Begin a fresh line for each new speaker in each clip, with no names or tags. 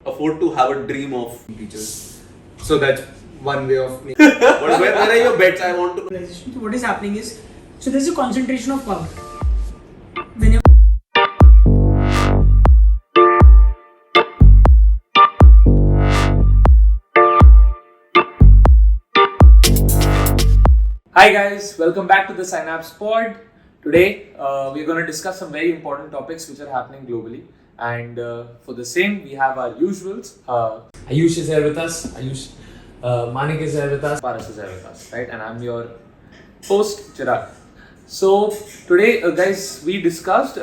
afford to have a dream of
teachers. So that's one way of me.
where are your bets? I want to.
So what is happening is, so there's a concentration of power. Whenever
Hi guys, welcome back to the Synapse Pod. Today we're going to discuss some very important topics which are happening globally, and for the same we have our usuals.
Ayush is here with us. Manik is here with us.
Paras is here with us, right? And I'm your host Chirag. So today guys, we discussed,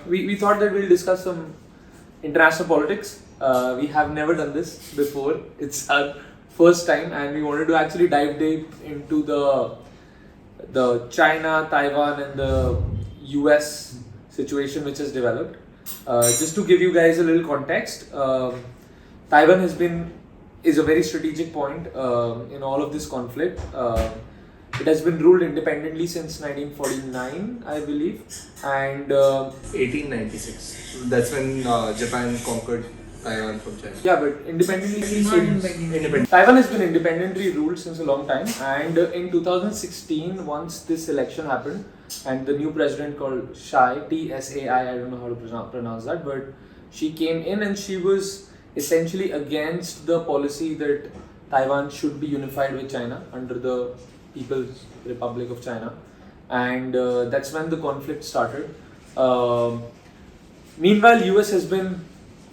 we thought that we'll discuss some international politics. We have never done this before. It's our first time, and we wanted to actually dive deep into the China, Taiwan and the US situation which has developed. Just to give you guys a little context, Taiwan is a very strategic point in all of this conflict. It has been ruled independently since 1949, I believe, and
1896. That's when Japan conquered Taiwan from China.
yeah, but independently
independent.
Taiwan has been independently ruled since a long time, and in 2016, once this election happened, and the new president called Tsai, Tsai, I don't know how to pronounce that, but she came in and she was essentially against the policy that Taiwan should be unified with China under the People's Republic of China, and that's when the conflict started. Meanwhile, US has been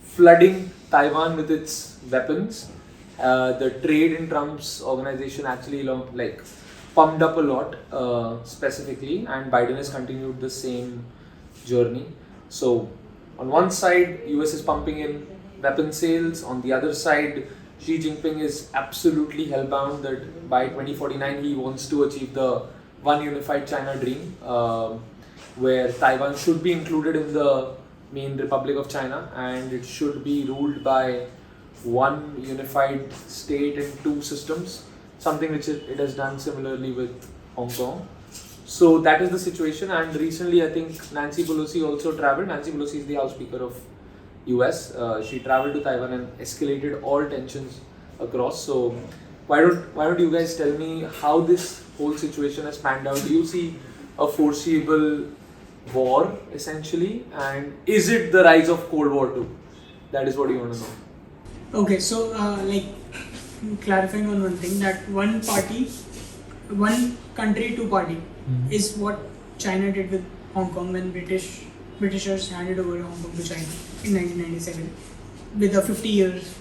flooding Taiwan with its weapons. The trade in Trump's organization actually pumped up a lot specifically, and Biden has continued the same journey. So on one side, US is pumping in weapon sales. On the other side, Xi Jinping is absolutely hellbound that by 2049 he wants to achieve the one unified China dream, where Taiwan should be included in the main Republic of China, and it should be ruled by one unified state and two systems, something which it has done similarly with Hong Kong. So that is the situation, and recently I think Nancy Pelosi also traveled. Nancy Pelosi is the House Speaker of US. She traveled to Taiwan and escalated all tensions across. So why don't you guys tell me how this whole situation has panned out? Do you see a foreseeable war essentially, and is it the rise of Cold War too? That is what you want to know.
Okay, so clarifying on one thing, that one country, two party is what China did with Hong Kong when Britishers handed over Hong Kong to China in 1997 with a 50 years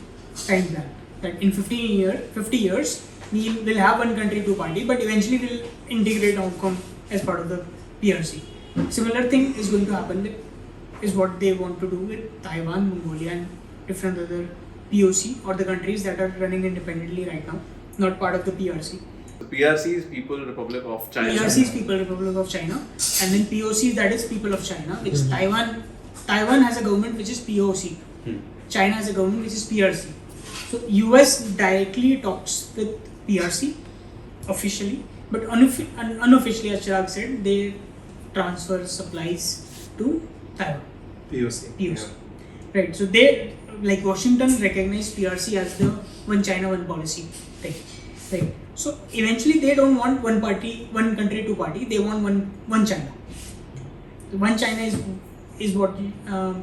time plan. That in 50 years we will have one country, two party, but eventually we'll integrate Hong Kong as part of the PRC. Similar thing is going to happen, is what they want to do with Taiwan, Mongolia and different other POC, or the countries that are running independently right now, not part of the PRC.
The PRC is People Republic of China.
PRC is People Republic of China, and then POC, that is People of China, which Taiwan has a government which is POC. China has a government which is PRC. So US directly talks with PRC officially, but unofficially, as Chirag said, they transfer supplies to Taiwan.
POC.
Yeah. Right. So they, like Washington, recognized PRC as the one China, one policy thing. Right. So eventually they don't want one party, one country, two party. They want one China. One China is what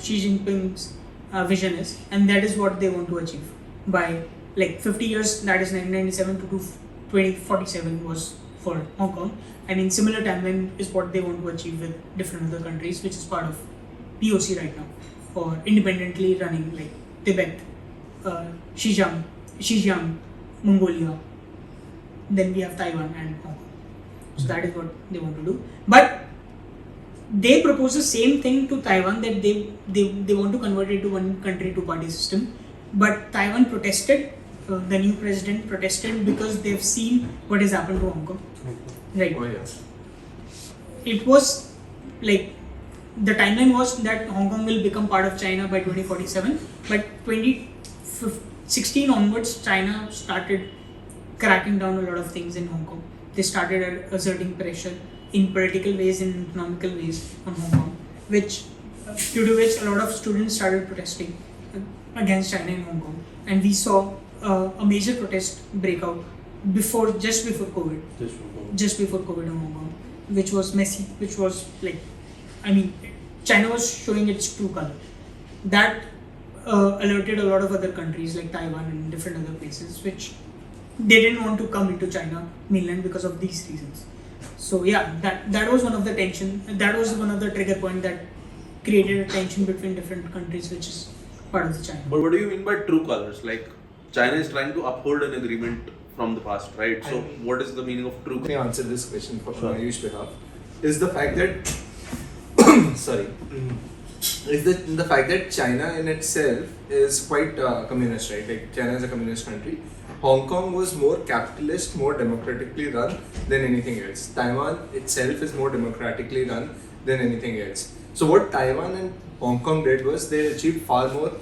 Xi Jinping's vision is, and that is what they want to achieve by 50 years. That is 1997 to 2047 was for Hong Kong. And in similar timeline is what they want to achieve with different other countries, which is part of POC right now, or independently running, like Tibet, Xinjiang, Mongolia. Then we have Taiwan and Hong Kong. So that is what they want to do. But they propose the same thing to Taiwan, that they want to convert it to one country, two party system. But Taiwan protested. The new president protested because they've seen what has happened to Hong Kong. Right.
Oh yes.
It was like, the timeline was that Hong Kong will become part of China by 2047, but 2016 onwards, China started cracking down a lot of things in Hong Kong. They started asserting pressure in political ways and economical ways on Hong Kong, due to which a lot of students started protesting. against China in Hong Kong, and we saw a major protest break out just before COVID in Hong Kong, which was messy, which was like, I mean, China was showing its true color. That alerted a lot of other countries like Taiwan and different other places, which they didn't want to come into China mainland because of these reasons. So yeah, that was one of the tension. That was one of the trigger point that created a tension between different countries, which is part of the China.
But what do you mean by true colors? Like, China is trying to uphold an agreement from the past, right? So what is the meaning of true
Let me
colors?
answer this question for Ayush's behalf. Is the fact that sorry, is the fact that China in itself is quite communist, right? Like China is a communist country. Hong Kong was more capitalist, more democratically run than anything else. Taiwan itself is more democratically run than anything else. So what Taiwan and Hong Kong did was they achieved far more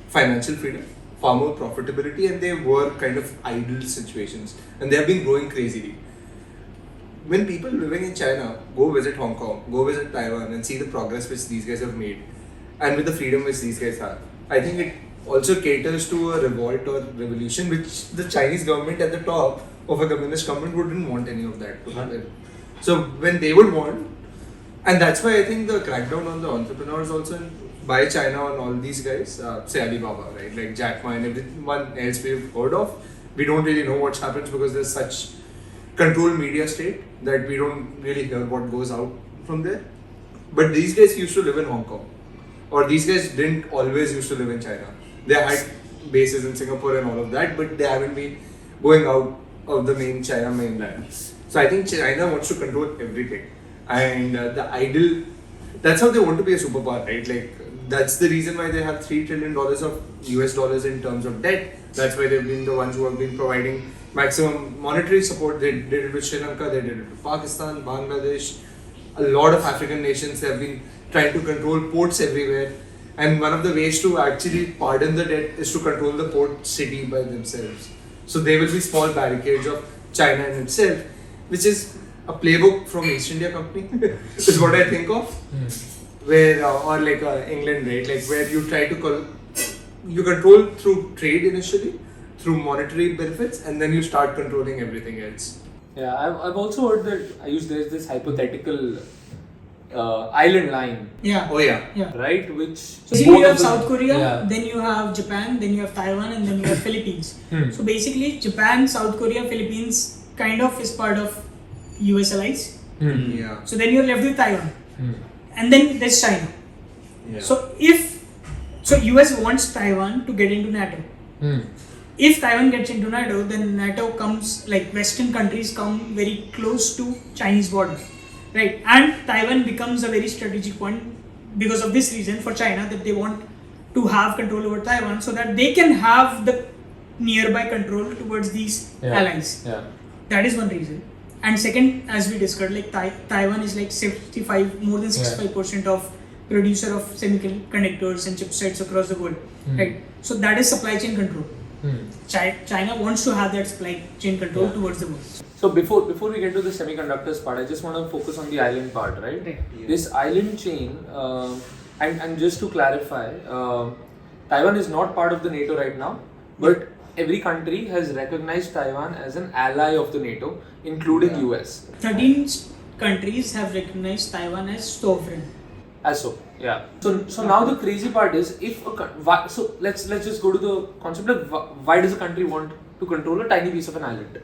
financial freedom, far more profitability, and they were kind of ideal situations, and they have been growing crazily. When people living in China go visit Hong Kong, go visit Taiwan and see the progress which these guys have made and with the freedom which these guys have, I think it also caters to a revolt or revolution which the Chinese government at the top of a communist government wouldn't want any of that to happen. So when they would want, and that's why I think the crackdown on the entrepreneurs also by China on all these guys, say Alibaba, right, like Jack Ma and everyone else we've heard of, we don't really know what happens because there's such controlled media state that we don't really hear what goes out from there. But these guys used to live in Hong Kong, or these guys didn't always used to live in China. They had bases in Singapore and all of that, but they haven't been going out of the main China mainland. So I think China wants to control everything, and the ideal, that's how they want to be a superpower, right? Like that's the reason why they have $3 trillion of US dollars in terms of debt. That's why they've been the ones who have been providing maximum monetary support. They did it with Sri Lanka, they did it with Pakistan, Bangladesh, a lot of African nations. They have been trying to control ports everywhere. And one of the ways to actually pardon the debt is to control the port city by themselves. So there will be small barricades of China in itself, which is a playbook from East India Company, is what I think of. Where, or like England, right? Like where you try to you control through trade initially, through monetary benefits, and then you start controlling everything else.
Yeah, I've also heard that there's this hypothetical island line,
Yeah.
Oh yeah.
Yeah.
right? Which
So you
both
have
of them-
South Korea,
Yeah.
then you have Japan, then you have Taiwan, and then you have Philippines. So basically, Japan, South Korea, Philippines kind of is part of US allies.
Yeah.
So then you're left with Taiwan, and then there's China.
Yeah.
So US wants Taiwan to get into NATO. If Taiwan gets into NATO, then NATO comes, like Western countries come very close to Chinese border, right? And Taiwan becomes a very strategic point because of this reason for China, that they want to have control over Taiwan so that they can have the nearby control towards these allies.
Yeah.
That is one reason. And second, as we discussed, like Taiwan is like more than 65% of producer of semiconductors and chipsets across the world, right? So that is supply chain control. China wants to have that supply chain control towards the world.
So before we get to the semiconductors part, I just want to focus on the island part, right?
Yeah.
This island chain, and just to clarify, Taiwan is not part of the NATO right now, but every country has recognized Taiwan as an ally of the NATO, including US.
13 countries have recognized Taiwan as sovereign.
As so, yeah. So now the crazy part is, so let's just go to the concept of why does a country want to control a tiny piece of an island,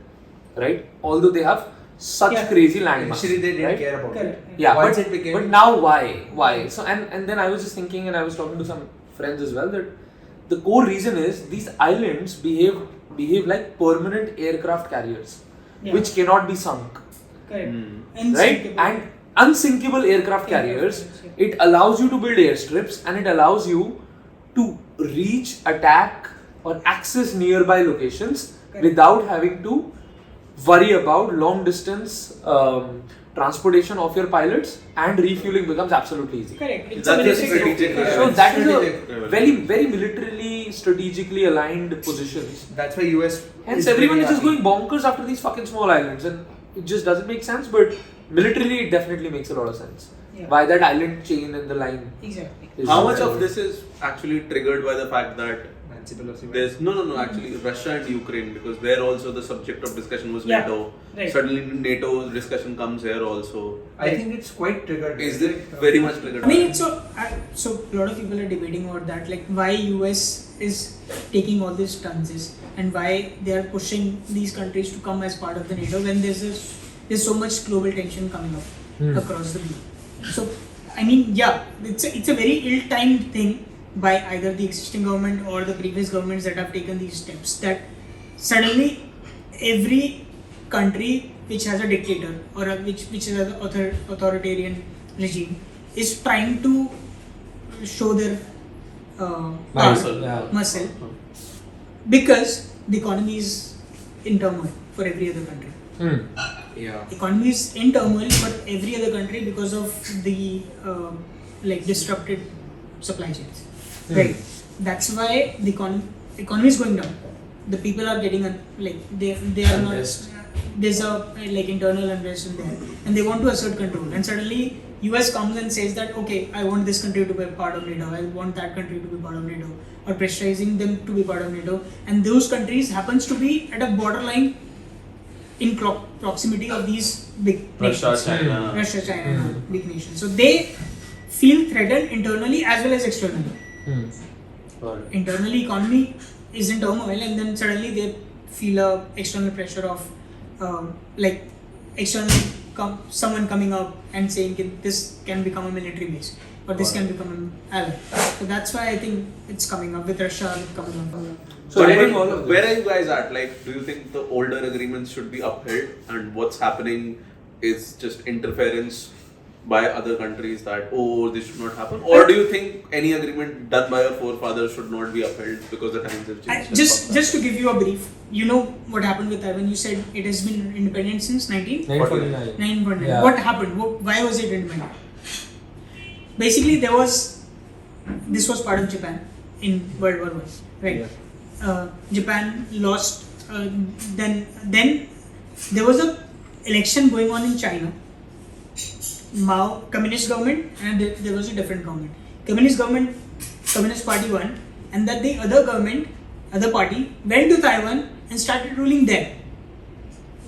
right? Although they have such crazy landmass.
Initially they didn't
right?
care about
Correct.
it.
Yeah,
Once
but,
it became
but now why? So and then I was just thinking, and I was talking to some friends as well, that the core reason is these islands behave like permanent aircraft carriers, which cannot be sunk,
Correct.
right? And unsinkable aircraft carriers, it allows you to build airstrips, and it allows you to reach, attack, or access nearby locations without having to worry about long distance transportation of your pilots, and refueling becomes absolutely easy.
Correct. It's
That's
a
a
military
strategic-
group.
So that is a
strategic-
very, very militarily, strategically aligned positions.
That's why US.
Hence, everyone is just going bonkers after these fucking small islands, and it just doesn't make sense. But militarily, it definitely makes a lot of sense.
Yeah.
Why that island chain and the line?
Exactly.
is
How much
so
of this is actually triggered by the fact that
diplomacy.
There's no actually Russia and Ukraine, because there also the subject of discussion was
Yeah,
NATO.
right.
Suddenly NATO discussion comes here also.
I think it's quite triggered.
Is it very much triggered?
I mean, so a lot of people are debating about that, like why US is taking all these stances and why they are pushing these countries to come as part of the NATO when there's so much global tension coming up across the globe. So I mean, yeah, it's a very ill-timed thing by either the existing government or the previous governments that have taken these steps, that suddenly every country which has a dictator or which is an authoritarian regime is trying to show their
Muscle.
muscle, because the economy is in turmoil for every other country.
Yeah.
Economy is in turmoil for every other country because of the disrupted supply chains. Right. That's why the economy is going down. The people are getting they are
Unrest.
not. There's a internal unrest in there, and they want to assert control. And suddenly, US comes and says that okay, I want this country to be part of NATO. I want that country to be part of NATO, or pressurizing them to be part of NATO. And those countries happens to be at a borderline in proximity of these big
Russia,
nations.
China.
Russia, China, big nations. So they feel threatened internally as well as externally. Internally, economy is in turmoil, and then suddenly they feel a external pressure of someone coming up and saying this can become a military base or this can become an ally. So that's why I think it's coming up with Russia coming up.
So
So
where are you guys at? Like, do you think the older agreements should be upheld, and what's happening is just interference by other countries that this should not happen? Or do you think any agreement done by our forefathers should not be upheld because the times have changed?
Just to give you a brief, you know what happened with Taiwan? You said it has been independent since
949.
1949.
Yeah.
What happened? Why was it independent? Basically, this was part of Japan in World War I, right? Japan lost. Then there was a election going on in China. Mao communist government, and there was a different government. Communist party won, and that the other party went to Taiwan and started ruling there.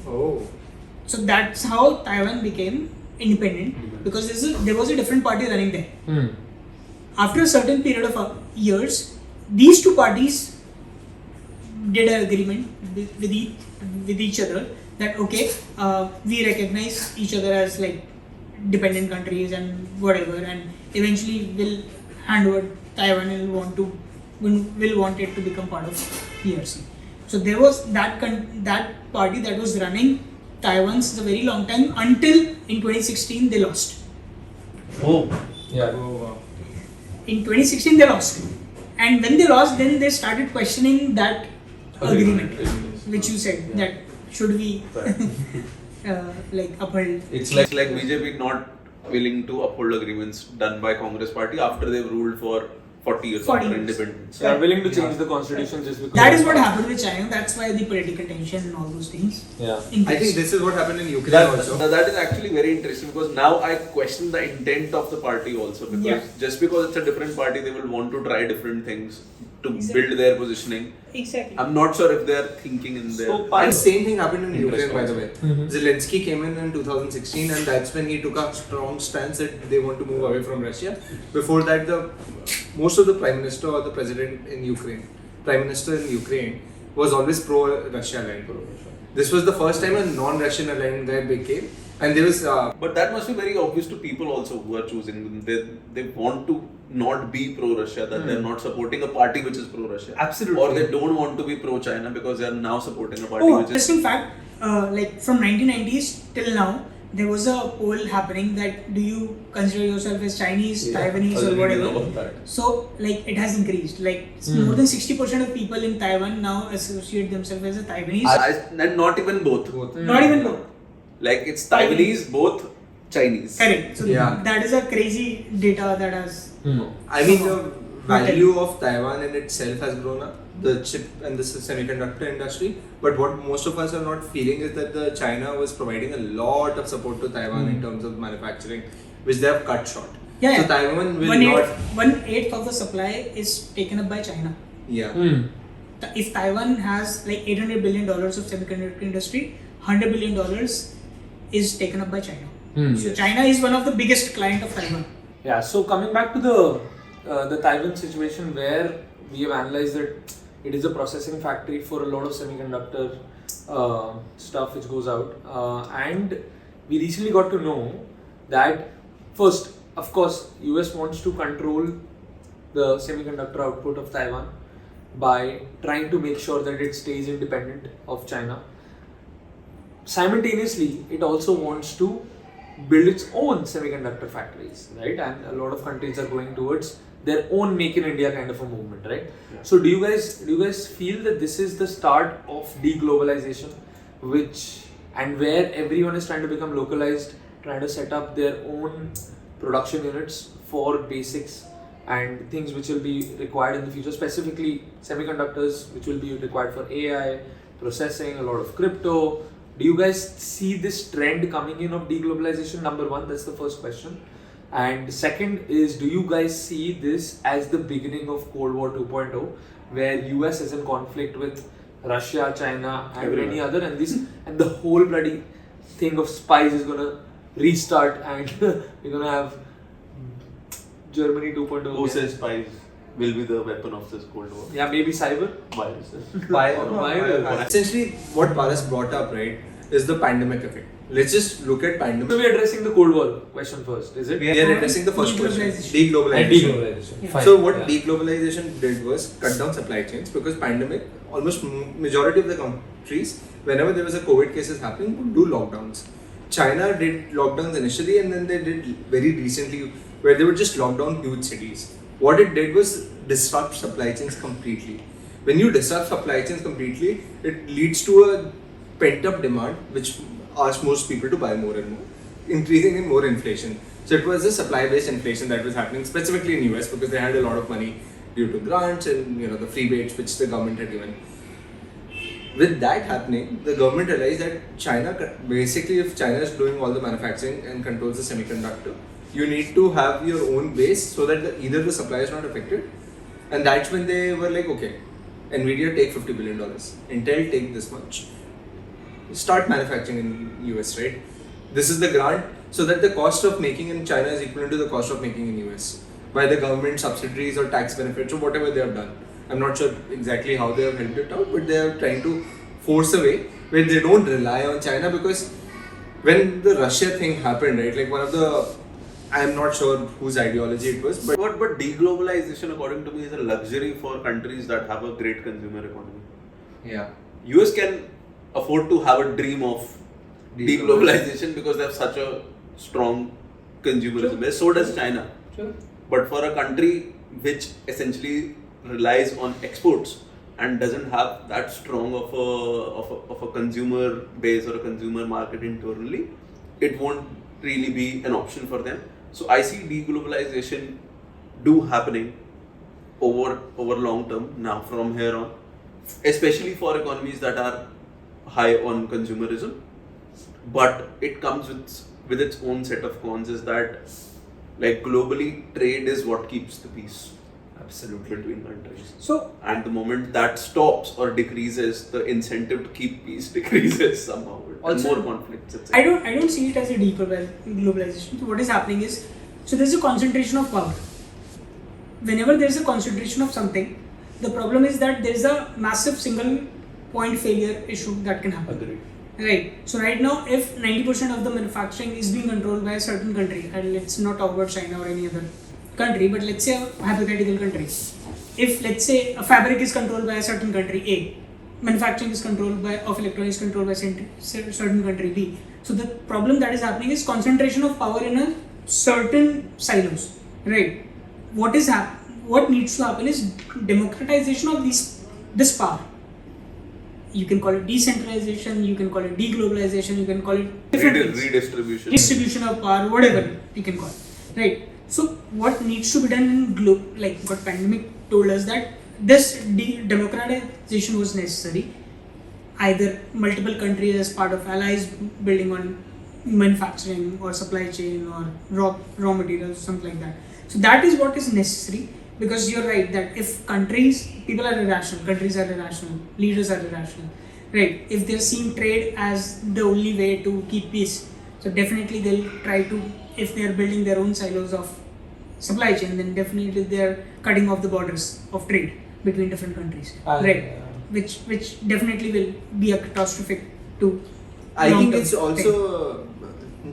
Oh.
So that's how Taiwan became independent, because there was a different party running there. After a certain period of years, these two parties did an agreement with each other that okay, we recognize each other as dependent countries and whatever, and eventually will hand over Taiwan and will want it to become part of PRC. So there was that party that was running Taiwan since a very long time, until in 2016 they lost.
Yeah.
Oh, wow.
In 2016 they lost, and when they lost, then they started questioning that agreement, which you said that should we uphold.
It's like BJP not willing to uphold agreements done by Congress party after they've ruled for 40 years
40
after
years.
independence.
They are willing to change the constitution just because.
That is what happened with China. That's why the political tension and all those things.
Yeah.
I think this is what happened in Ukraine
That,
also.
that is actually very interesting, because now I question the intent of the party also, because
Yeah.
just because it's a different party, they will want to try different things to
Exactly.
build their positioning.
Exactly.
I'm not sure if they are thinking in their.
So,
And same thing happened in
Interest
Ukraine, by the
also.
way. Zelensky came in 2016, and that's when he took a strong stance that they want to move away from Russia. Before that, most of the prime minister or the president in Ukraine, was always pro-Russia aligned. This was the first time a non-Russian aligned guy became, and there was.
But that must be very obvious to people also who are choosing them. They want to not be pro-Russia, that they're not supporting a party which is pro-Russia.
Absolutely.
Or they don't want to be pro-China because they are now supporting a party
Oh,
which is.
interesting fact. From 1990s till now, there was a poll happening that do you consider yourself as Chinese, Taiwanese, or whatever. So it has increased. More than 60% of people in Taiwan now associate themselves as a Taiwanese.
And not even both.
Not even both.
Like it's Taiwanese, both Chinese.
Correct. So
Yeah.
that is a crazy data that has.
I mean, the value of Taiwan in itself has grown up, the chip and the semiconductor industry. But what most of us are not feeling is that the China was providing a lot of support to Taiwan in terms of manufacturing, which they have cut short.
Yeah.
So Taiwan will
One
not.
eighth of the supply is taken up by China.
Yeah.
If Taiwan has like $800 billion of semiconductor industry, $100 billion is taken up by China. So China is one of the biggest client of Taiwan.
Yeah, so coming back to the Taiwan situation, where we have analyzed that it is a processing factory for a lot of semiconductor stuff which goes out, and we recently got to know that first, of course, US wants to control the semiconductor output of Taiwan by trying to make sure that it stays independent of China. Simultaneously, it also wants to build its own semiconductor factories, right? And a lot of countries are going towards their own Make in India kind of a movement, right?
Yeah.
So do you guys feel that this is the start of deglobalization, and where everyone is trying to become localized, trying to set up their own production units for basics and things which will be required in the future, specifically semiconductors, which will be required for AI, processing, a lot of crypto. Do you guys see this trend coming in of deglobalization? Number one, that's the first question. And second is, do you guys see this as the beginning of Cold War 2.0, where US is in conflict with Russia, China, and
Everyone.
any other, and the whole bloody thing of spies is gonna restart, and we're gonna have Germany 2.0.
Who
again.
says spies will be the weapon of this Cold War?
Yeah, maybe cyber.
Viruses.
Essentially, what Paras brought up, right, is the pandemic effect. Let's just look at
So
pandemic.
we're addressing the Cold War question first, is it?
We are addressing the first question,
Deglobalization.
deglobalization.
Yeah.
Fine.
So what
Yeah.
deglobalization did was cut down supply chains, because pandemic, almost majority of the countries, whenever there was a COVID cases happening, would do lockdowns. China did lockdowns initially, and then they did very recently where they would just lock down huge cities. What it did was disrupt supply chains completely. When you disrupt supply chains completely, it leads to a pent up demand which asks most people to buy more and more, increasing in more inflation. So it was a supply based inflation that was happening specifically in US, because they had a lot of money due to grants and the freebies which the government had given. With that happening, the government realized that China, basically if China is doing all the manufacturing and controls the semiconductor, you need to have your own base so that either the supply is not affected. And that's when they were like, okay, Nvidia take $50 billion, Intel take this much, start manufacturing in US, right? This is the grant, so that the cost of making in China is equivalent to the cost of making in US by the government subsidies or tax benefits or whatever they have done. I'm not sure exactly how they have helped it out, but they are trying to force a way where they don't rely on China, because when the Russia thing happened, right, like one of the, I'm not sure whose ideology it was, but
But deglobalization, according to me, is a luxury for countries that have a great consumer economy.
yeah,
US can afford to have a dream of deglobalization because they have such a strong consumerism base. So does China.
Sure.
But for a country which essentially relies on exports and doesn't have that strong of a consumer base or a consumer market internally, it won't really be an option for them. So I see deglobalization do happening over long term now from here on, especially for economies that are high on consumerism. But it comes with its own set of cons, is that like globally trade is what keeps the peace absolutely between countries.
So
And the moment that stops or decreases, the incentive to keep peace decreases somehow. And
Also-
more conflicts.
I don't see it as a deglobalization. So what is happening is, so there's a concentration of power. Whenever there's a concentration of something, the problem is that there's a massive single point failure issue that can happen.
Agreed.
Right. So right now, if 90% of the manufacturing is being controlled by a certain country, and let's not talk about China or any other country, but let's say a hypothetical country. If let's say a fabric is controlled by a certain country A, manufacturing is controlled by of electronics controlled by certain country B. So the problem that is happening is concentration of power in a certain silos. Right. What needs to happen is democratization of this power. You can call it decentralization, you can call it deglobalization, you can call it different things.
Redistribution.
Distribution of power, whatever you can call it, right? So what needs to be done in like what pandemic told us, that this democratization was necessary. Either multiple countries as part of allies building on manufacturing or supply chain or raw materials, something like that. So that is what is necessary. because you're right that if people are irrational, countries are irrational, leaders are irrational, right? If they're seeing trade as the only way to keep peace, so definitely they'll try to, if they're building their own silos of supply chain, then definitely they're cutting off the borders of trade between different countries, right? Which definitely will be a catastrophic to.
I think
long-term
it's
thing.
also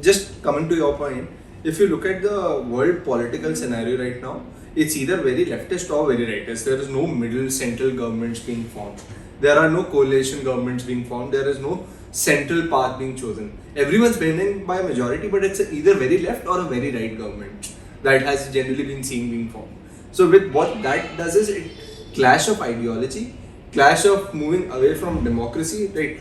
just coming to your point. If you look at the world political scenario right now, it's either very leftist or very rightist. There is no middle central governments being formed. There are no coalition governments being formed. There is no central path being chosen. Everyone's winning by a majority, but it's either very left or a very right government that has generally been seen being formed. So with what that does is it clash of ideology, clash of moving away from democracy. Right?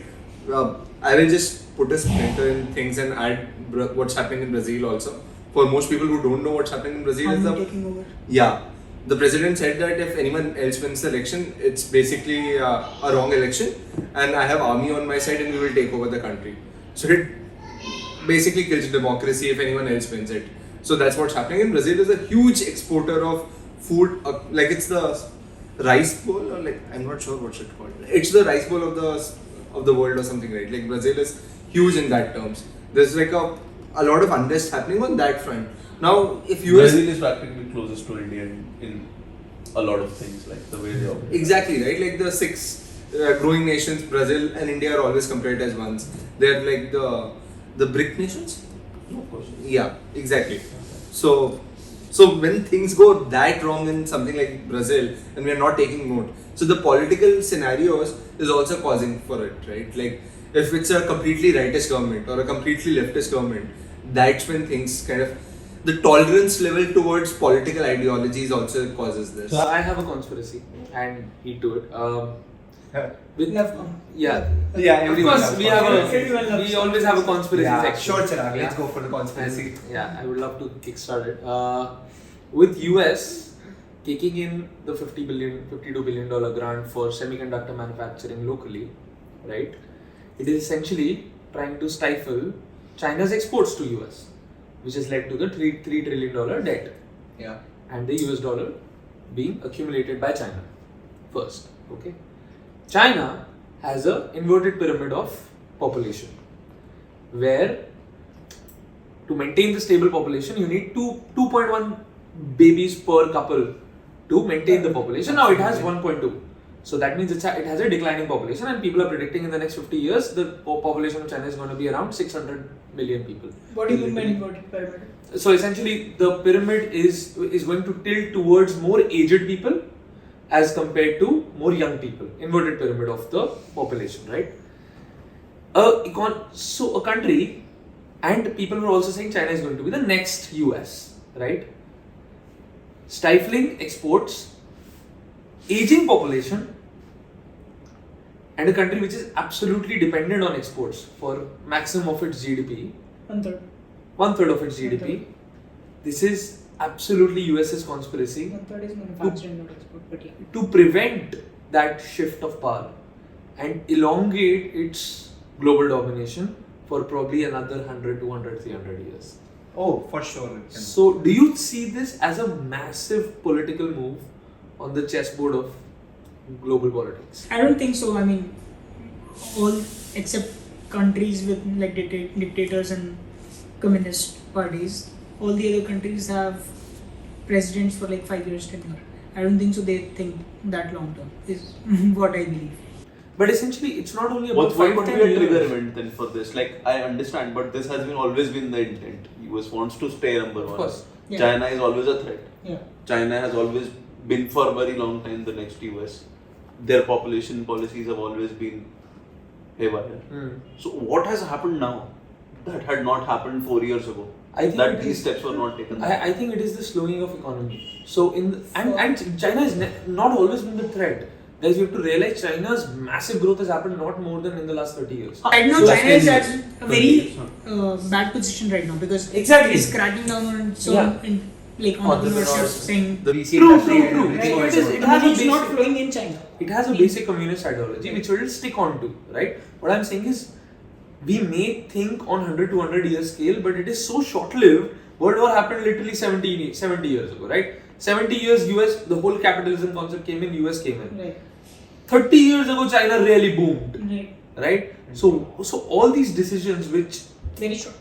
I will just put a splinter in things and add what's happening in Brazil also. For most people who don't know what's happening in Brazil is
taking over.
the president said that if anyone else wins the election, it's basically a wrong election, and I have army on my side and we will take over the country. So it basically kills democracy if anyone else wins it. So that's what's happening. In Brazil is a huge exporter of food, like it's the rice bowl, or like I'm not sure what's it called. It's the rice bowl of the world or something, right? Like Brazil is huge in that terms. There's like a lot of unrest happening on that front. Now, if US
Brazil is practically closest to India in a lot of things, like the way they operate.
exactly right, like the six growing nations, Brazil and India are always compared as ones. They're like the BRIC nations.
Of course.
Yeah, exactly. So when things go that wrong in something like Brazil and we are not taking note, so the political scenarios is also causing for it, right? Like if it's a completely rightist government or a completely leftist government, that's when things kind of, the tolerance level towards political ideologies also causes this.
So I have a conspiracy and heed to it. With,
Love
yeah, of
everyone
course
loves
we have
Everyone
a
loves
we always have a conspiracy section.
Sure, Chirag,
Yeah.
let's go for the conspiracy.
And, yeah, I would love to kickstart it. With US taking in the $52 billion grant for semiconductor manufacturing locally, right? It is essentially trying to stifle China's exports to US, which has led to the $3 trillion debt
Yeah.
and the US dollar being accumulated by China first. Okay, China has a inverted pyramid of population, where to maintain the stable population you need 2.1 babies per couple to maintain the population. Now it has 1.2. So that means it has a declining population, and people are predicting in the next 50 years the population of China is going to be around 600 million people.
What do you mean by inverted pyramid?
So essentially the pyramid is going to tilt towards more aged people as compared to more young people. Inverted pyramid of the population, right? So a country, and people were also saying China is going to be the next US, right? Stifling exports, aging population, and a country which is absolutely dependent on exports for maximum of its GDP,
1/3.
1/3 of its GDP. This is absolutely US's conspiracy
1/3 is manufacturing, not export, but yeah.
to prevent that shift of power and elongate its global domination for probably another 100, 200, 300 years.
Oh, for sure. it can.
So, do you see this as a massive political move on the chessboard of global politics?
I don't think so. I mean, all except countries with like dictators and communist parties, all the other countries have presidents for like 5 years, tenure. I don't think so. They think that long term is what I believe.
But essentially, it's not only about
What
5
could
10
be a
years.
trigger event then for this? Like, I understand, but this has always been the intent. US wants to stay number one.
Of course.
Yeah.
China is always a threat.
Yeah.
China has always been for a very long time the next US. Their population policies have always been haywire. So what has happened now that had not happened 4 years ago?
I think
That
it
these
is-
steps were not taken.
I think it is the slowing of economy. So and China has not always been the threat. Guys, you have to realize China's massive growth has happened not more than in the last 30 years.
Right now,
So
China is
that's
at a very bad position right now because
Exactly.
it's cracking down on so
Yeah.
like entrepreneurship, saying
True. It has a
money is not
basic-
flowing in China.
It has a basic communist ideology which it will stick on to, right? What I'm saying is, we may think on 100 to 100 year scale, but it is so short lived. World War happened literally 70 years ago, right? 70 years US, the whole capitalism concept came in, US came in.
Right.
30 years ago, China really boomed.
Right.
Right? So all these decisions which
Very short.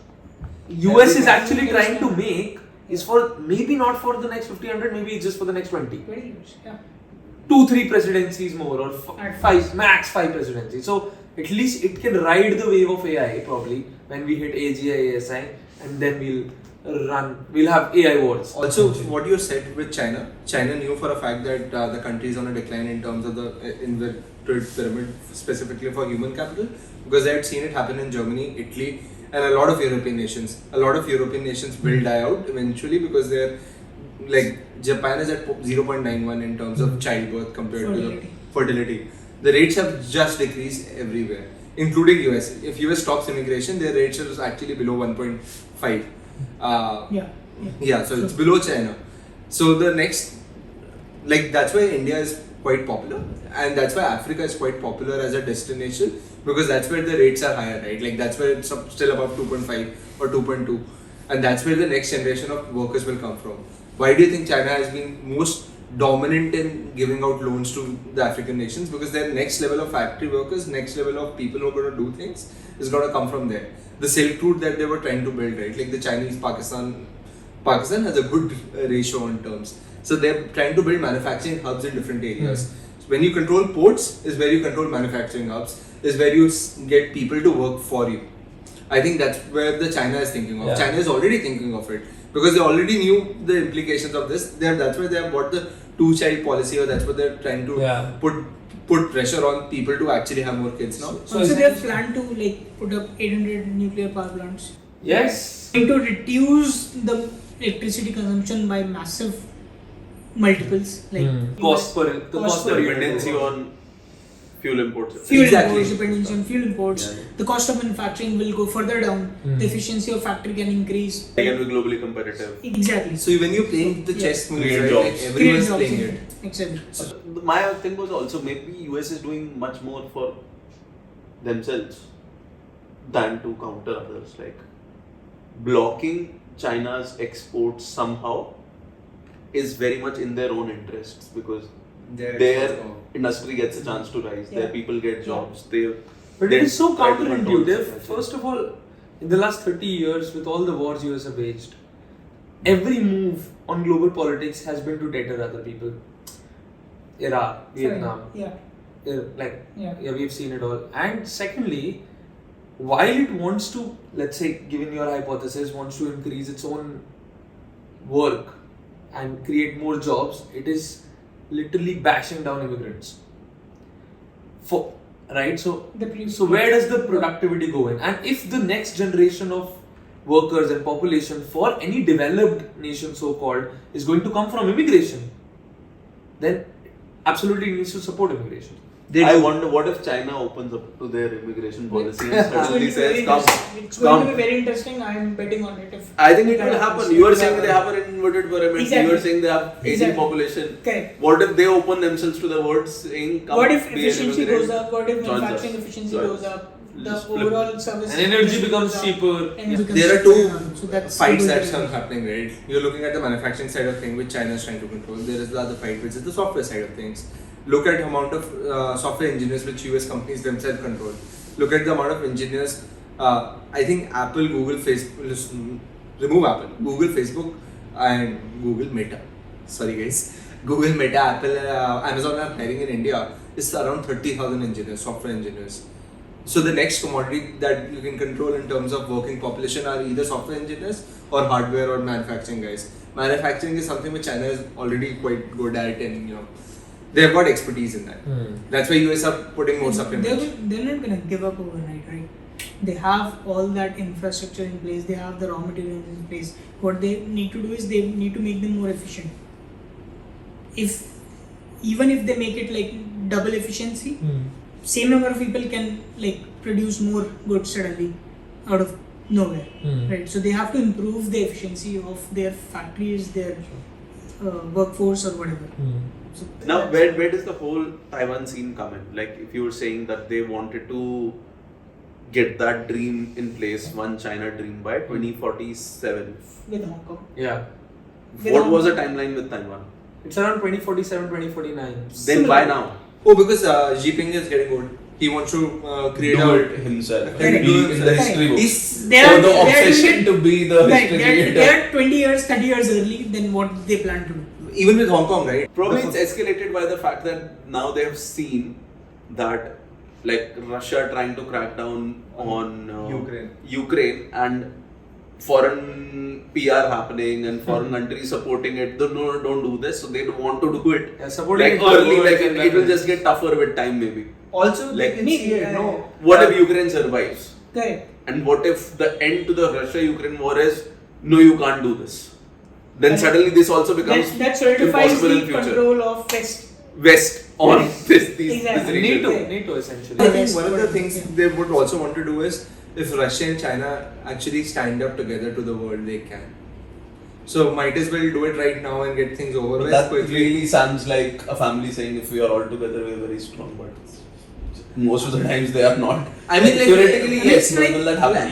US is actually trying to make is for maybe not for the next 50, 100, maybe just for the next 20.
20 years. Yeah.
2-3 presidencies more or
At
five, max 5 presidencies. So at least it can ride the wave of AI probably when we hit AGI, ASI, and then we'll have AI wars.
Also, what you said with China knew for a fact that the country is on a decline in terms of the inverted pyramid, specifically for human capital, because they had seen it happen in Germany, Italy, and a lot of European nations. A lot of European nations will die out eventually because they're like Japan is at 0.91 in terms of childbirth compared to the fertility. The rates have just decreased everywhere, including US. If US stops immigration, their rates are actually below 1.5. So it's below China. So the next, that's why India is quite popular, and that's why Africa is quite popular as a destination, because that's where the rates are higher, right? That's where it's still above 2.5 or 2.2, and that's where the next generation of workers will come from. Why do you think China has been most dominant in giving out loans to the African nations? Because their next level of factory workers, next level of people who are going to do things is going to come from there. The Silk Route that they were trying to build, right? Like the Chinese, Pakistan has a good ratio in terms. So they're trying to build manufacturing hubs in different areas. So when you control ports is where you control manufacturing hubs, is where you get people to work for you. I think that's where the China is thinking of.
Yeah.
China is already thinking of it because they already knew the implications of this. That's why they have got the 2-child policy, or that's what they're trying to put pressure on people to actually have more kids now.
So they have planned to put up 800 nuclear power plants.
Yes.
To reduce the electricity consumption by massive multiples,
Cost per
Dependency on fuel imports.
fuel
Exactly.
imports, dependency on fuel imports. The cost of manufacturing will go further down. The efficiency of factory can increase.
They can be globally competitive.
Exactly.
So when you're playing the chess moves,
Create
right,
jobs.
everyone's
Create
playing
jobs,
it.
Exactly.
So my thing was also maybe US is doing much more for themselves than to counter others. Like blocking China's exports somehow is very much in their own interests, because their industry gets a chance to rise, their people get jobs.
But it is so
try to control
counterintuitive.
the supply chain.
First of all, in the last 30 years, with all the wars US have waged, every move on global politics has been to deter other people. Iraq, Vietnam, we've seen it all. And secondly, while it wants to, let's say, given your hypothesis, wants to increase its own work and create more jobs, it is literally bashing down immigrants. Right? So where does the productivity go in? And if the next generation of workers and population for any developed nation, so-called, is going to come from immigration, then absolutely needs to support immigration.
I wonder what if China opens up to their immigration policy and suddenly says,
It's going to be
come.
very interesting. I am betting on it.
I think it will happen. You are saying they have an inverted pyramid.
Exactly.
You are saying they have aging
Exactly.
population.
Correct.
What if they open themselves to the world saying, come
What if
be an
efficiency
immigrant,
goes up? What if
join us.
manufacturing efficiency
Join
goes
us.
up? The
Just flip.
overall service
And energy
industry
becomes
goes up.
cheaper.
Energy becomes
There are
cheaper.
two
So that's
fights
going to
that
be-
are happening, right? You're looking at the manufacturing side of things, which China is trying to control. There is the other fight, which is the software side of things. Look at the amount of software engineers which US companies themselves control. Look at the amount of engineers. I think Apple, Google, Facebook, remove Apple, Google, Facebook, and Google Meta. Sorry guys. Google, Meta, Apple, Amazon are hiring in India is around 30,000 engineers, software engineers. So the next commodity that you can control in terms of working population are either software engineers or hardware or manufacturing guys. Manufacturing is something which China is already quite good at, and they have got expertise in that. That's why US are putting more supplements.
They're not going to give up overnight, right? They have all that infrastructure in place. They have the raw materials in place. What they need to do is they need to make them more efficient. Even if they make it like double efficiency, same number of people can produce more goods suddenly out of nowhere, right? So they have to improve the efficiency of their factories, their workforce or whatever. So
Now, where does the whole Taiwan scene come in? Like, if you were saying that they wanted to get that dream in place, one China dream by 2047.
with Hong Kong,
Yeah.
with
What
Hong
was the
Kong.
timeline with Taiwan?
It's around 2047, 2049.
Then why now?
Oh, because Xi Jinping is getting old. He wants to create
do
a
it himself.
Correct.
Be in the
Correct.
history books.
He's
They
So
are-
the
they are
obsession
doing
to be the
Right,
history
they
creator.
are 20 years, 30 years early than what they plan to do.
even with Hong Kong, right?
Probably it's escalated by the fact that now they have seen that like Russia trying to crack down on Ukraine and foreign PR happening and foreign countries supporting it. Don't do this, so they don't want to do it.
Yeah, supporting
Like
it for
early,
words
like
and
it will
weapons.
just get tougher with time maybe.
Also,
Like,
they can see it, no?
What if Ukraine survives?
Correct.
And what if the end to the Russia-Ukraine war is no, you can't do this? Then
And
suddenly this also becomes
That solidifies
impossible
the
in future.
control of West.
West on
Yes.
this
Exactly.
region.
NATO essentially.
I think one of the things they would also want to do is if Russia and China actually stand up together to the world, they can. So might as well do it right now and get things over with
That
quickly.
really sounds like a family saying if we are all together we are very strong, but most of the times they are not.
I mean, like,
theoretically,
I mean,
yes,
it's
but
like-
will that happen?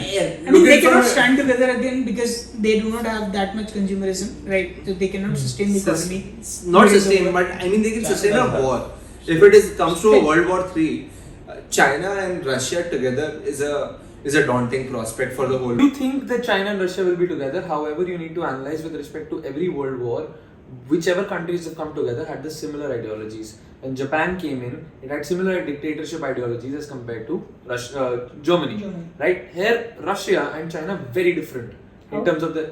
I mean, they cannot stand together again because they do not have that much consumerism, right? So they cannot sustain the economy.
Not sustain, but I mean they can sustain a war. If it is comes to a World War III, China and Russia together is a daunting prospect for the whole.
Do you think that China and Russia will be together? However, you need to analyze with respect to every world war, whichever countries have come together had the similar ideologies. When Japan came in, it had similar dictatorship ideologies as compared to Germany. Right? Here, Russia and China very different in
How?
terms of the.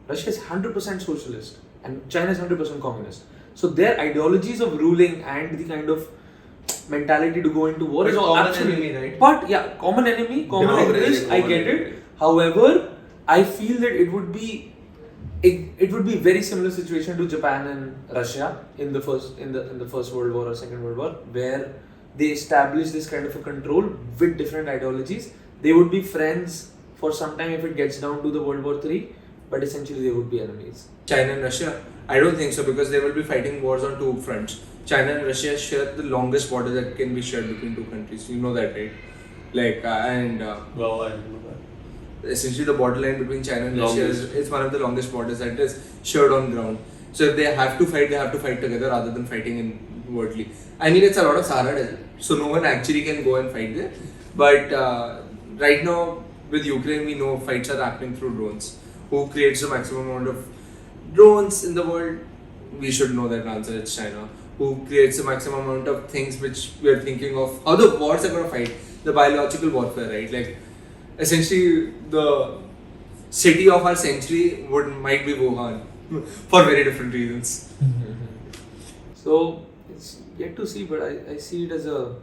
Russia is 100% socialist and China is 100% communist. So their ideologies of ruling and the kind of mentality to go into war
But
is all
common
absolutely
enemy, right?
But yeah, common enemy, common
Democracy,
interest. I
common
get
enemy.
it. However, I feel that it would be very similar situation to Japan and Russia in the first World War or Second World War, where they established this kind of a control with different ideologies. They would be friends for some time if it gets down to the World War III, but essentially they would be enemies.
China and Russia? I don't think so because they will be fighting wars on two fronts. China and Russia share the longest border that can be shared between two countries. You know that, right? Like
Well, I don't know that.
essentially the borderline between China and Russia
Longest.
is one of the longest borders that is shared on ground. So if they have to fight, they have to fight together rather than fighting inwardly. I mean, it's a lot of Sahara Desert, so no one actually can go and fight there. But right now with Ukraine, we know fights are happening through drones. Who creates the maximum amount of drones in the world? We should know that answer. It's China. Who creates the maximum amount of things which we are thinking of? How the wars are going to fight? The biological warfare, right? Like essentially the city of our century might be Wuhan for very different reasons.
So it's yet to see, but I see it as a.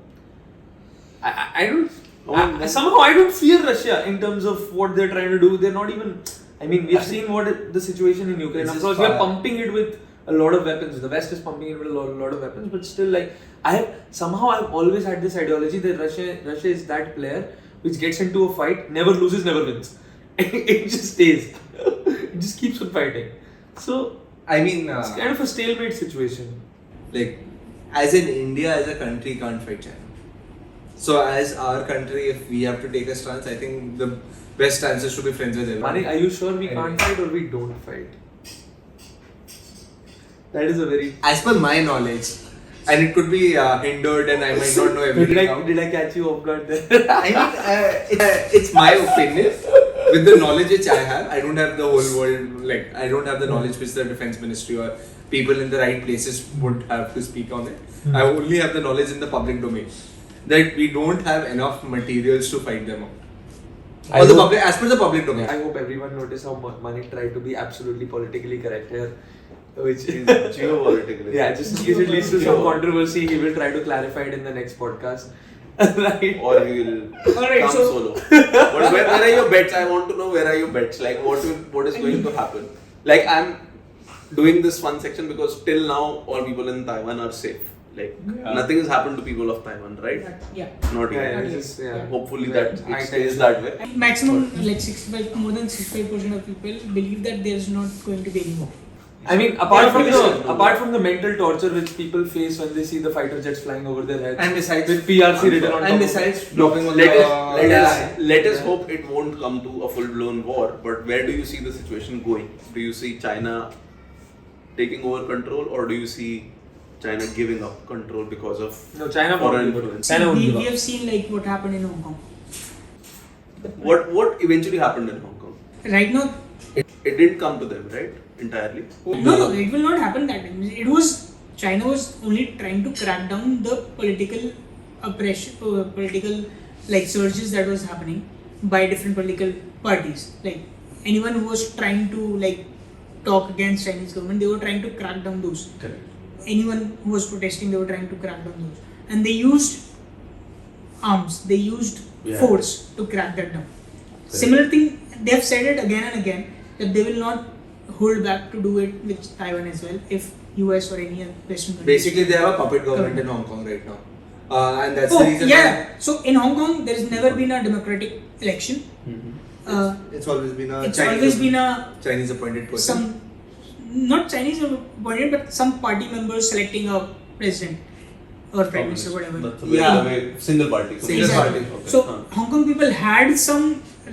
I don't. Somehow I don't fear Russia in terms of what they're trying to do. They're not even. I mean, we've seen what the situation in Ukraine.
It's
Of
just
course, we're
fire.
pumping it with a lot of weapons. The West is pumping it with a lot of weapons, but still, like I've always had this ideology that Russia is that player which gets into a fight, never loses, never wins. It just stays. It just keeps on fighting. So
I mean,
it's kind of a stalemate situation.
like as in India as a country can't fight China. So as our country, if we have to take a stance, I think the best stance is to be friends with everyone.
Manik, are you sure we can't fight or we don't fight? That is a very.
As per my knowledge, and it could be hindered, and I might not know everything. now.
Did I catch you off guard there?
I mean, it's my opinion. With the knowledge which I have, I don't have the whole world. Like I don't have the knowledge which the defense ministry or people in the right places would have to speak on it. I only have the knowledge in the public domain that we don't have enough materials to fight them out.
I
Or the
hope-
public, as per the public domain.
I hope everyone noticed how Manik tried to be absolutely politically correct here. Which
Geopolitically.
yeah, just in case it leads to some controversy, he will try to clarify it in the next podcast. Right?
Or he will
Alright,
come
so-
solo. But where are your bets? I want to know where are your bets? Like what is going to happen? Like I'm doing this fun section because till now all people in Taiwan are safe. Like nothing has happened to people of Taiwan, right?
Yeah.
Not
Yeah,
yet.
yeah, just, yeah.
Hopefully that
I
it stays
think
that way.
And maximum like 65, more than 65% of people believe that there's not going to be any more.
I mean, apart
Yeah,
from the mental torture which people face when they see the fighter jets flying over their heads,
And besides,
with PRC written on top.
and
of
besides,
it.
dropping on
Let us hope it won't come to a full blown war. But where do you see the situation going? Do you see China taking over control, or do you see China giving up control because of
No, China won't
foreign
give up.
influence?
China won't
we,
give
we
up.
have seen like what happened in Hong Kong.
What eventually happened in Hong Kong?
Right now,
It didn't come to them, right? Entirely.
no, it will not happen that way. It was China was only trying to crack down the political oppression, political like surges that was happening by different political parties. Like anyone who was trying to like talk against Chinese government, they were trying to crack down those.
Correct.
Anyone who was protesting, they were trying to crack down those, and they used arms, they used
Yeah.
force to crack that down. Similar thing, they have said it again and again that they will not hold back to do it with Taiwan as well if US or any other Western country.
Basically, they have a puppet government in Hong Kong right now, and that's the reason.
yeah. So in Hong Kong, there has never been a democratic election.
It's always been a
It's always been a
Chinese appointed person.
some not Chinese appointed, but some party members selecting a president or prime minister, whatever.
That's a very
Yeah.
way, single party.
Single
Exactly.
party.
Okay.
So
Huh.
Hong Kong people had some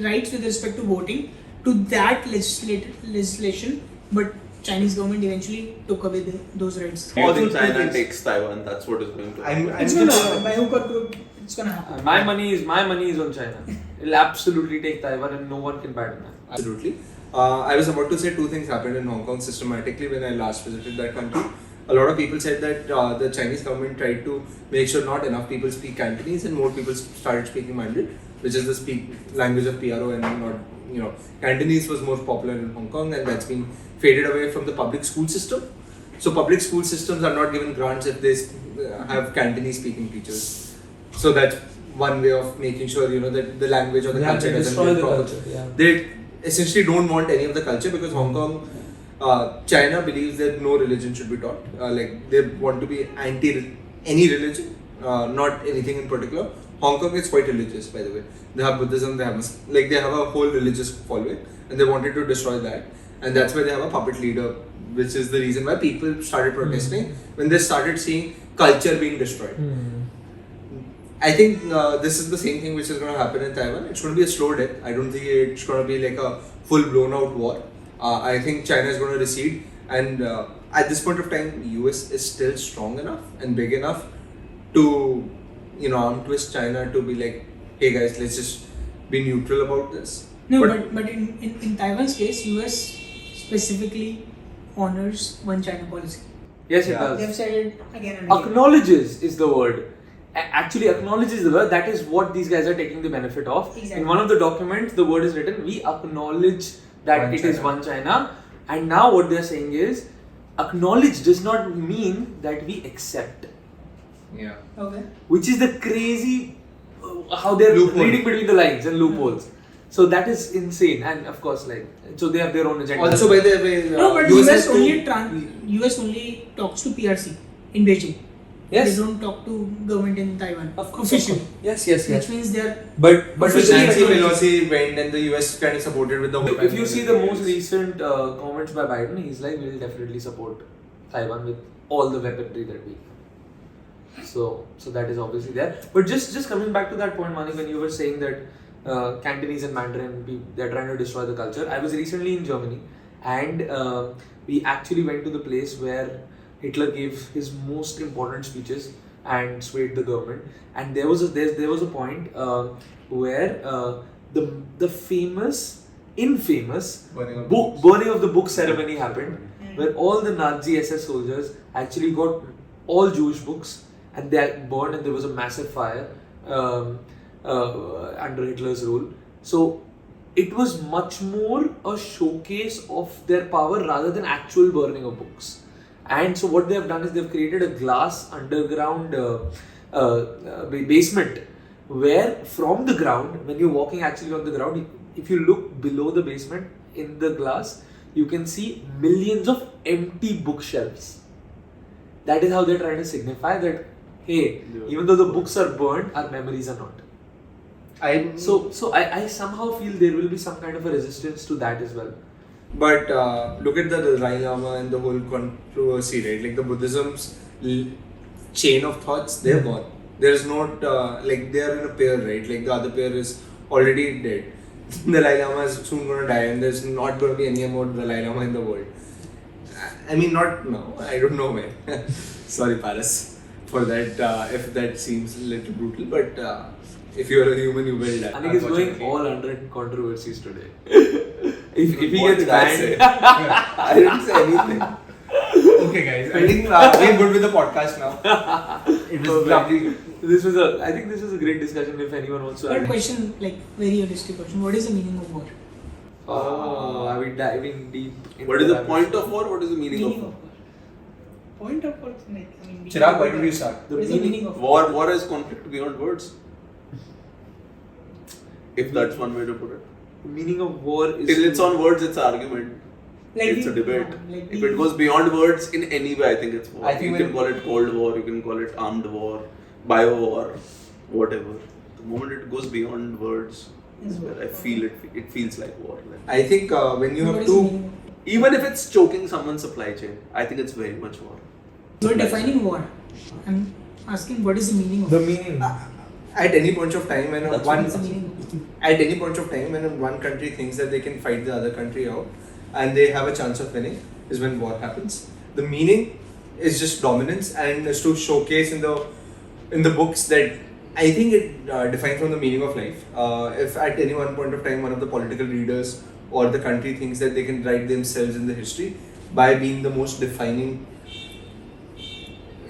rights with respect to voting to that legislation, but Chinese government eventually took away those rights.
Do you think
Also,
China
two things.
takes Taiwan? That's what is going to happen.
It's gonna happen. By hook or crook, it's gonna happen.
My money is on China. It'll absolutely take Taiwan, and no one can bat an eye.
Absolutely. I was about to say two things happened in Hong Kong systematically when I last visited that country. A lot of people said that the Chinese government tried to make sure not enough people speak Cantonese and more people started speaking Mandarin, which is the language of PRO, and not, Cantonese was more popular in Hong Kong, and that's been faded away from the public school system. So public school systems are not given grants if they have Cantonese speaking teachers. So that's one way of making sure that the language or the
They have
culture
to
doesn't
destroy
get
the
proper.
culture. Yeah.
They essentially don't want any of the culture because Hong Kong, China believes that no religion should be taught. Like they want to be anti any religion, not anything in particular. Hong Kong is quite religious, by the way. They have Buddhism, they have a whole religious following, and they wanted to destroy that. And that's why they have a puppet leader, which is the reason why people started protesting when they started seeing culture being destroyed. I think this is the same thing which is going to happen in Taiwan. It's going to be a slow death. I don't think it's going to be like a full blown out war. I think China is going to recede, and at this point of time, US is still strong enough and big enough to arm twist China to be like, hey guys, let's just be neutral about this.
No, but in Taiwan's case, US specifically honors one China policy.
Yes, it
Yeah.
does.
They've said it again and again.
Acknowledges is the word. Actually, acknowledges the word. That is what these guys are taking the benefit of.
Exactly.
In one of the documents, the word is written, we acknowledge that
One
it is
China.
one China. And now what they are saying is, acknowledge does not mean that we accept.
Yeah.
Okay.
Which is the crazy, how they are
Loophole.
reading between the lines and loopholes. So that is insane. And of course, so they have their own agenda.
Also, by the way,
No, but
US
US
has
only
to-
US only talks to PRC in Beijing.
Yes.
They don't talk to government in Taiwan.
Of course.
Officially.
Yes.
Which means they are
But
But
Officially,
Nancy
acknowledged.
Pelosi went and the US kind of supported with the whole.
If you see the most recent comments by Biden, he's like, we'll definitely support Taiwan with all the weaponry that we have. So that is obviously there. But just coming back to that point, Mani, when you were saying that Cantonese and Mandarin, they're trying to destroy the culture. I was recently in Germany, and we actually went to the place where Hitler gave his most important speeches and swayed the government. And there was a point where the infamous burning of the book ceremony happened, where all the Nazi SS soldiers actually got all Jewish books and they burned, and there was a massive fire under Hitler's rule. So it was much more a showcase of their power rather than actual burning of books. And so what they have done is they've created a glass underground basement where from the ground, when you're walking actually on the ground, if you look below the basement in the glass, you can see millions of empty bookshelves. That is how they're trying to signify that, hey, even though the books are burned, our memories are not. So I somehow feel there will be some kind of a resistance to that as well.
But look at the Dalai Lama and the whole controversy, right? Like the Buddhism's chain of thoughts, they're gone. There's not, they are in a pair, right? Like the other pair is already dead. The Dalai Lama is soon going to die, and there's not going to be any more Dalai Lama in the world. I mean, I don't know, man. Sorry, Paris, for that, if that seems a little brutal, but if you're a human, you will die.
Anik is going
unfortunately.
all under controversies today. if he
What
gets
did I
banned,
say? I didn't say anything.
Okay, guys, I think we're good with the podcast now. It was lovely.
I think this was a great discussion. If anyone wants to
But
add.
question, like very realistic question, what is the meaning of war?
Oh, are we diving deep? into
What is the
rabbit
point
hole?
of war? What is the meaning of war?
Point of war, like, I mean,
Chirag, why don't you start?
What is the meaning of
War is conflict beyond words. If that's one way to put it.
The meaning of war is
Till it's on words, it's argument.
Like
It's a debate.
like
If it goes beyond words in any way, I think it's war.
I think
you can call it Cold War, you can call it armed war, bio war, whatever. The moment it goes beyond words, is where I feel it feels like war.
I think when you
What
have
is the
two.
meaning of-
Even if it's choking someone's supply chain, I think it's very much war.
You're defining war. I'm asking what is the meaning of
The
it?
meaning.
At any point of time, when
That's
What is the meaning of it?
at any point of time when one country thinks that they can fight the other country out and they have a chance of winning, is when war happens. The meaning is just dominance and is to showcase in the books that I think it defines from the meaning of life. If at any one point of time one of the political leaders or the country thinks that they can write themselves in the history by being the most defining,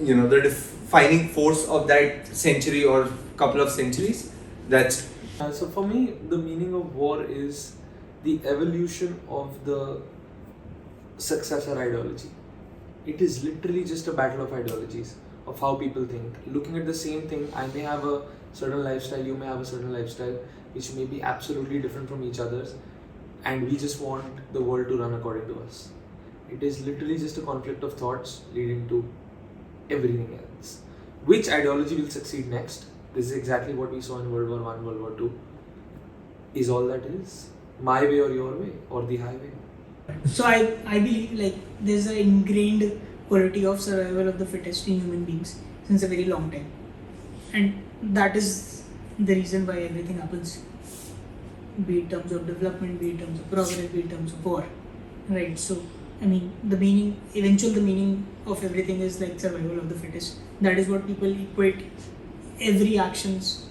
the defining force of that century or couple of centuries, that's
So for me, the meaning of war is the evolution of the successor ideology. It is literally just a battle of ideologies, of how people think. Looking at the same thing, I may have a certain lifestyle, you may have a certain lifestyle, which may be absolutely different from each other's, and we just want the world to run according to us. It is literally just a conflict of thoughts leading to everything else. Which ideology will succeed next? This is exactly what we saw in World War I, World War II. Is all that is. My way or your way, or the highway.
So I believe like there's an ingrained quality of survival of the fittest in human beings since a very long time, and that is the reason why everything happens. Be it terms of development, be it terms of progress, be it terms of war, right? So I mean the meaning of everything is like survival of the fittest. That is what people equate every actions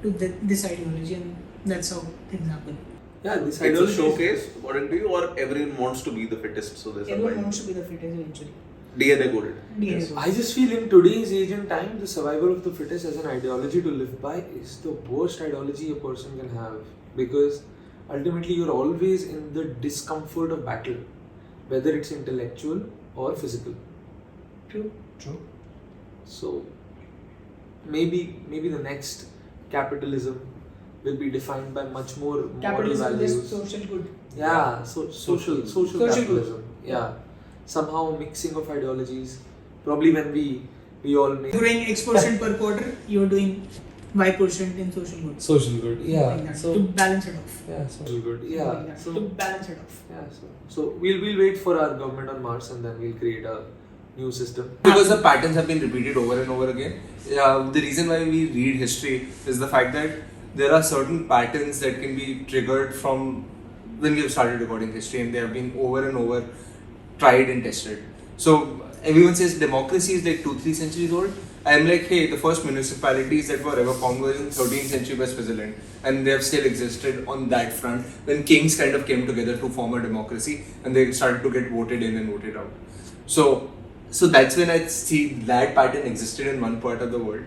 to this ideology, and that's how things happen.
Yeah, this
It's a
ideology.
showcase, according to you, or everyone wants to be the fittest, so they
Everyone
survive.
wants to be the fittest eventually.
DNA coded.
Yes.
I just feel in today's age and time, the survival of the fittest as an ideology to live by is the worst ideology a person can have, because ultimately you're always in the discomfort of battle, whether it's intellectual or physical.
True.
So maybe the next capitalism will be defined by much more moral
Capitalism is
values.
social good.
Yeah, so social
Social
capitalism. Yeah, somehow mixing of ideologies. Probably when we all make.
Doing X% per quarter, you're doing Y% in social good.
Social good. Yeah.
Like that,
So
to balance it off.
yeah. So
Social good.
Like
Yeah.
that,
So
to balance it off.
yeah. So we'll wait for our government on Mars, and then we'll create a new system.
because the patterns have been repeated over and over again. The reason why we read history is the fact that there are certain patterns that can be triggered from when we have started recording history, and they have been over and over tried and tested. So everyone says democracy is like 2-3 centuries old. I'm like, hey, the first municipalities that were ever formed were in 13th century by Switzerland, and they have still existed on that front when kings kind of came together to form a democracy, and they started to get voted in and voted out. So that's when I see that pattern existed in one part of the world.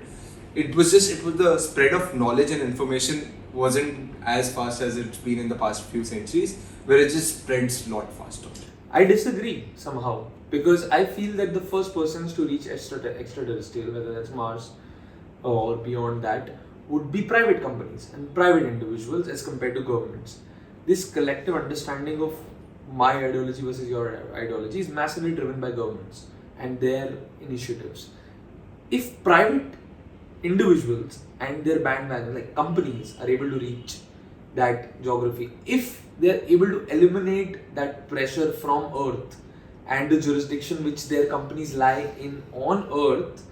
It was the spread of knowledge and information wasn't as fast as it's been in the past few centuries, where it just spreads a lot faster.
I disagree somehow, because I feel that the first persons to reach extraterrestrial, whether that's Mars or beyond that, would be private companies and private individuals as compared to governments. This collective understanding of my ideology versus your ideology is massively driven by governments and their initiatives. If private individuals and their bandwagons, like companies, are able to reach that geography, if they are able to eliminate that pressure from Earth and the jurisdiction which their companies lie in on Earth,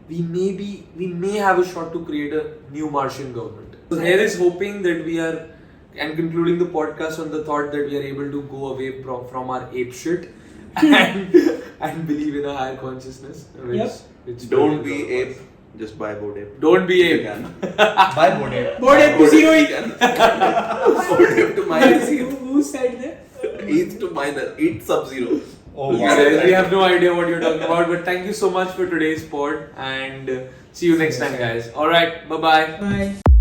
we may have a shot to create a new Martian government. So here is hoping that we are, and concluding the podcast on the thought that we are able to go away from our ape shit and believe in a higher consciousness. Which,
Yep.
which
Don't be ape, just buy Bored Ape.
Don't be
If you
ape.
can.
Buy Bored Ape.
Bored Ape to zero
If
ETH.
you can. Bored Ape to minus
Who said that?
ETH to minus, ETH sub-zero.
Oh,
Guys, we have no idea what you're talking about, but thank you so much for today's pod and see you next time, guys. Alright, bye bye.
Bye.